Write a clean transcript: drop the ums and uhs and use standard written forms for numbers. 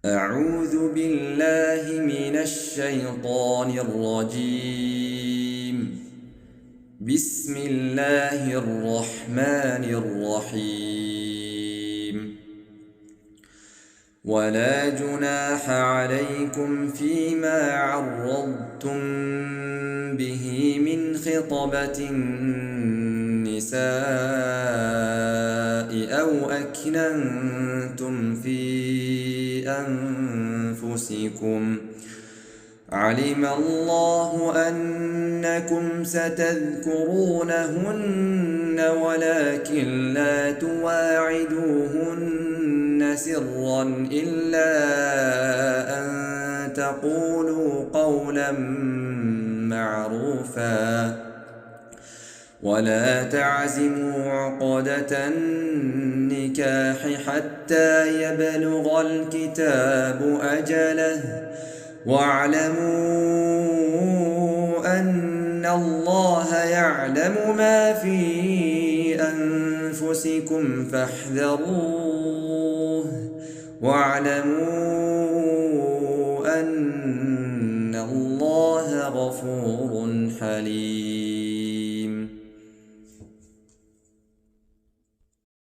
أعوذ بالله من الشيطان الرجيم. بسم الله الرحمن الرحيم. ولا جناح عليكم فيما عرضتم به من خطبة النساء أو أكننتم في أنفسكم. علم الله أنكم ستذكرونهن ولكن لا تواعدوهن سرا إلا أن تقولوا قولا معروفا ولا تعزموا عقدة النكاح حتى يبلغ الكتاب أجله واعلموا أن الله يعلم ما في أنفسكم فاحذروه واعلموا أن الله غفور حليم.